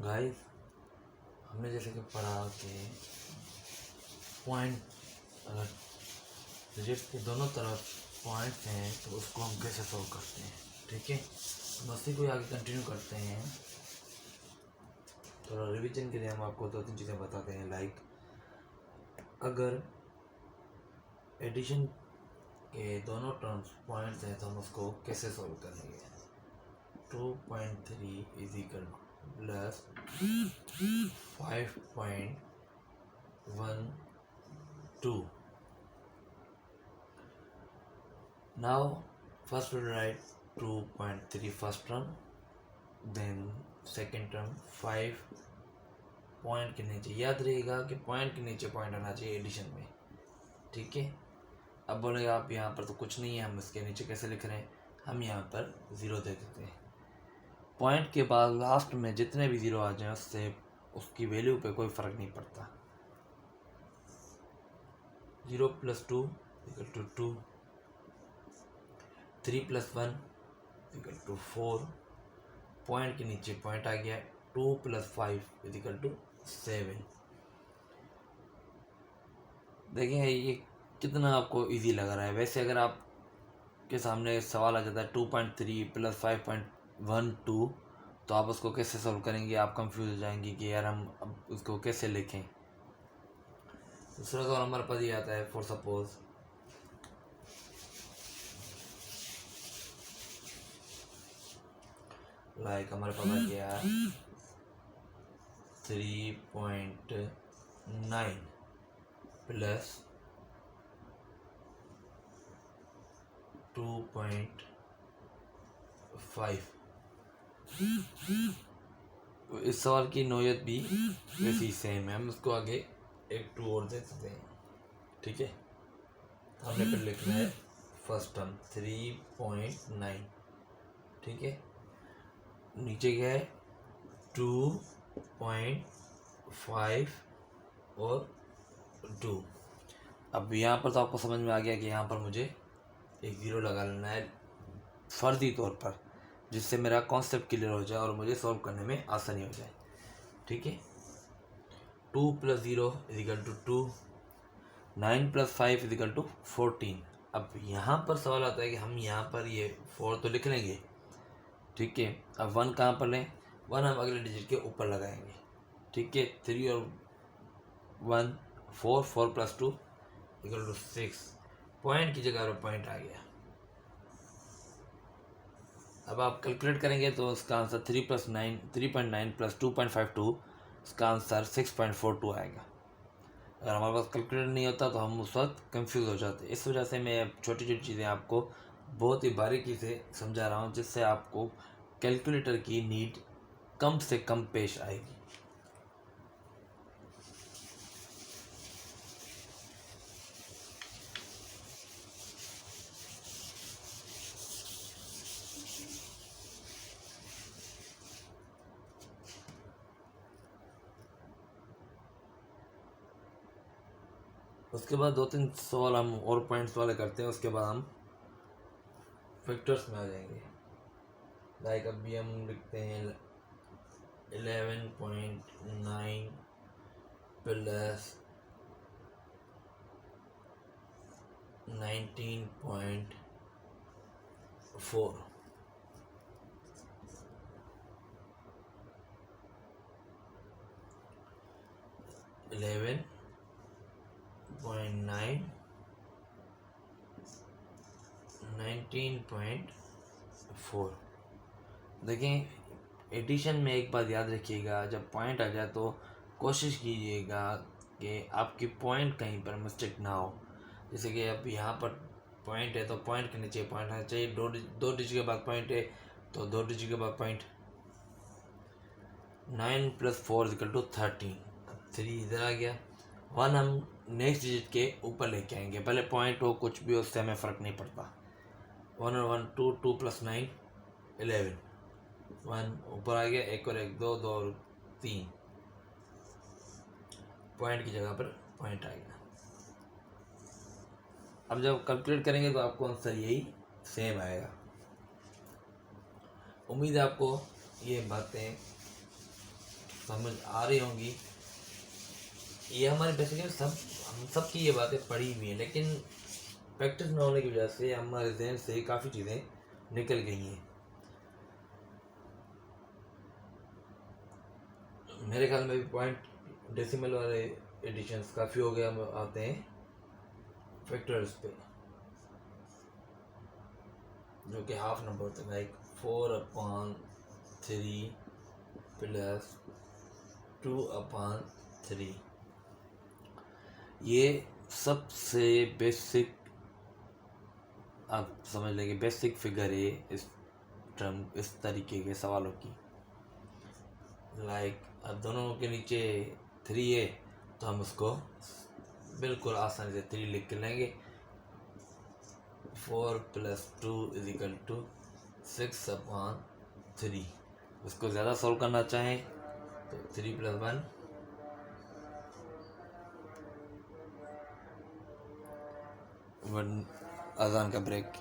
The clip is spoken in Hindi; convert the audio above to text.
गाइस, हमने जैसे कि पढ़ा कि पॉइंट अगर डिजिट के दोनों तरफ पॉइंट्स हैं तो उसको हम कैसे सॉल्व करते हैं। ठीक है, हम उसी को आगे कंटिन्यू करते हैं। थोड़ा रिवीजन के लिए हम आपको 2-3 चीज़ें बताते हैं। लाइक अगर एडिशन के दोनों टर्म्स पॉइंट्स हैं तो हम उसको कैसे सॉल्व करेंगे। 2.3 is equal plus 5.12. Now first we'll write 2.3 first term, then second term 5 point के नीचे। याद रहेगा कि पॉइंट के नीचे पॉइंट आना चाहिए एडिशन में। ठीक है, अब बोलेगा आप यहाँ पर तो कुछ नहीं है, हम इसके नीचे कैसे लिख रहे हैं। हम यहाँ पर 0 दे देते हैं। पॉइंट के बाद लास्ट में जितने भी 0 आ जाए उससे उसकी वैल्यू पे कोई फ़र्क नहीं पड़ता। 0 + 2 = 2, 3 + 1 = 4। पॉइंट के नीचे पॉइंट आ गया। 2 + 5 = 7। देखिए ये कितना आपको इजी लग रहा है। वैसे अगर आप के सामने सवाल आ जाता है 2.3 + 5.12 तो आप उसको कैसे सॉल्व करेंगे, आप कंफ्यूज हो जाएंगे कि यार हम अब उसको कैसे लिखें। दूसरा सवाल हमारे पास ये आता है, फॉर सपोज लाइक हमारे पास आ गया 3.9 + 2.5। इस सवाल की नोयत भी वैसी सेम है। हम उसको आगे एक 2 और दे देते हैं। ठीक है, हमने फिर लिखना है फर्स्ट टर्म 3.9। ठीक है, नीचे क्या है 2.5 और 2। अब यहाँ पर तो आपको समझ में आ गया कि यहाँ पर मुझे एक 0 लगा लेना है फर्जी तौर पर, जिससे मेरा कॉन्सेप्ट क्लियर हो जाए और मुझे सॉल्व करने में आसानी हो जाए। ठीक है, 2 + 0 = 2, 9 + 5 = 14। अब यहाँ पर सवाल आता है कि हम यहाँ पर ये 4 तो लिख लेंगे। ठीक है, अब 1 कहाँ पर लें। 1 हम अगले डिजिट के ऊपर लगाएंगे। ठीक है, 3 और 1 4, 4 + 2 = 6। पॉइंट की जगह पर पॉइंट आ गया। अब आप कैलकुलेट करेंगे तो उसका आंसर 3.9 + 2.52, इसका आंसर 6.42 आएगा। अगर हमारे पास कैलकुलेटर नहीं होता तो हम उस वक्त कंफ्यूज हो जाते। इस वजह से मैं छोटी छोटी चीज़ें आपको बहुत ही बारीकी से समझा रहा हूँ, जिससे आपको कैलकुलेटर की नीड कम से कम पेश आएगी। उसके बाद 2-3 सवाल हम और पॉइंट्स वाले करते हैं। उसके बाद हम फैक्टर्स में आ जाएंगे। लाइक अभी हम लिखते हैं 11.9 + 19.4। 11.9 19.4। देखें, एडिशन में एक बात याद रखिएगा, जब पॉइंट आ जाए तो कोशिश कीजिएगा कि आपकी पॉइंट कहीं पर मिस्टेक ना हो। जैसे कि अब यहाँ पर पॉइंट है तो पॉइंट के नीचे पॉइंट आना चाहिए। दो डिजिट के बाद पॉइंट है तो 2 डिजिट के बाद पॉइंट। 9 + 4 = 13। 3 इधर आ गया। 1 हम नेक्स्ट डिजिट के ऊपर लेके आएंगे, पहले पॉइंट हो कुछ भी उससे हमें फ़र्क नहीं पड़ता। 1 और 1 2, 2 + 9 11। 1 ऊपर आ गया, 1 और 1 2, 2 और 3, पॉइंट की जगह पर पॉइंट आ गया। अब जब कैलकुलेट करेंगे तो आपको आंसर यही सेम आएगा। उम्मीद है आपको ये बातें समझ आ रही होंगी। ये हमारे बेसिकली हम सब की ये बातें पढ़ी हुई हैं, लेकिन प्रैक्टिस न होने की वजह से हमारे जहन से काफ़ी चीज़ें निकल गई हैं। मेरे ख्याल में भी पॉइंट डेसिमल वाले एडिशंस काफ़ी हो गए, हम आते हैं फैक्टर्स पे, जो कि हाफ नंबर होता है, लाइक 4/3 प्लस 2/3। ये सबसे बेसिक, आप समझ लेंगे बेसिक फिगर है इस तरीके के सवालों की। लाइक अब दोनों के नीचे 3 है तो हम उसको बिल्कुल आसानी से 3 लिख के लेंगे। 4 + 2 = 6/3। उसको ज़्यादा सॉल्व करना चाहें तो 3 + 1 1। अजान का ब्रेक।